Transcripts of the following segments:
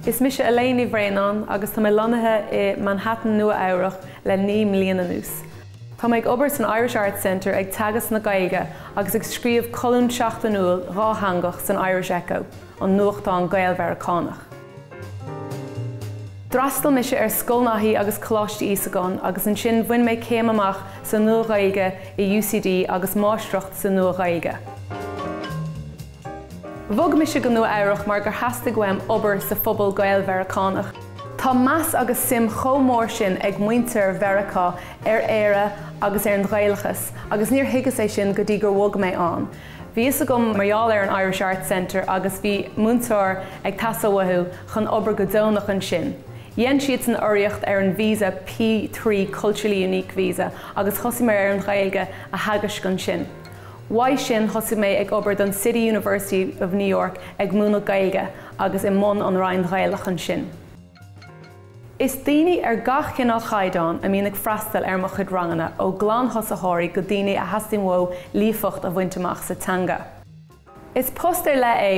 Is mis Elaine I Bhraonáin agus tá lonathe I Manhattan Nua-Eabhrac le 9 mbliana nús. Tá ag obair san Irish Arts Centre ag Teagascóir na Gaeilge agus ag scríomh colún seachtanúil ráthangach san Irish Echo an nuachtán Gaeilge. Drastal mis scolnathaí agus coláiste ísagán agus an sin bhain méid céim amach san Nua-Gaeilge I UCD agus máistreacht san Nua-Gaeilge. Bhog mis go Nua-Eabhrac mar gur heasta goim obair sa phobal Gaeilge. Tá meas agus sim chomór sin ag Múinteoirí éire agus an Gaeilgeas, agus níor higas é sin go dtí gur bhog méid an. Bhí is agam marall an Irish Arts Centre agus bhí múinteoir ag tasamhathú chun obair go dónach an sin. Dhéan siad an oireacht an visa P3 Culturally Unique Visa agus thosaigh mé an Gaeilge a hagas gan sin. Why sin thosaigh mé ag obair don City University of New York ag Múinteoirí Gaeilge agus I mbun an Rhein Gaeilge an sin. Is daoine gach cinál chaideán a mbeadh freastal mo chud rangana ó glan thosaithirí go daoine a hastimhó líofacht a bhaint amach sa teanga. Is post le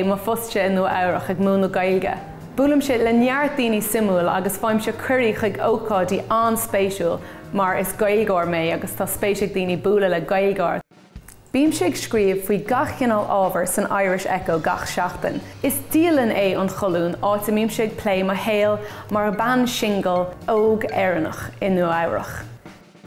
má fuste in Nua-Eabhrac ag Múinteoirí Gaeilge. Búlam sé le neart daoine simúil agus fáim sé curí chuig ócáidí an-spéisiúil mar is gaeilgeoir mé agus tá spéisiigh daoine búla le gaeilgeoir. Bím sé ag scríomh faoi gach cinál ábhar san Irish Echo gach seachtain. Is díalann an cholún áit a bím sé ag plé leibhéal mar a band single óg éireannach in Nua-Eabhrac.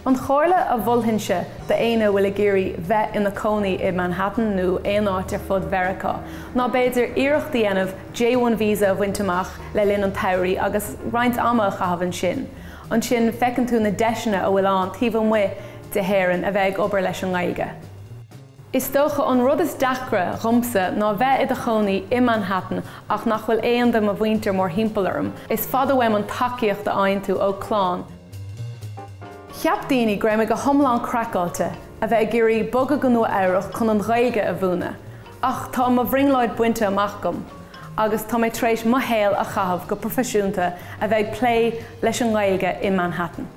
An chóirle a bhulthainse de éine bhfuil géirí bheith ina cónaí I Manhattan nó éonáit fud Mheiriceá. Ná beidir iirecht dhéanamh J1 visa a bhaint amach le linn an todhraí agus roinnt ama a chahabhann sin. An sin fecinn tú na deiseanna a bhfuil an taobh muo de héireann a bheith ag obair leis an Gaeilge. Is tócha an rud is deacra romsa ná bheith I chonaí I Manhattan ach nach bhfuil éon dem a bhaintear mór himpelarm. Is fada bhaim an takeíocht a aon tú ó chlán. Cheap daoine greimh go thomláin crackáilte a bheith géirí boga go Nua-Eabhrac chun an Gaeilge a bhúna. Ach tá má bhringleid buinte amach gom. Agus tá méid tréis maithéal a chahabh go profisiúnta a bheith plé leis an Gaeilge I Manhattan.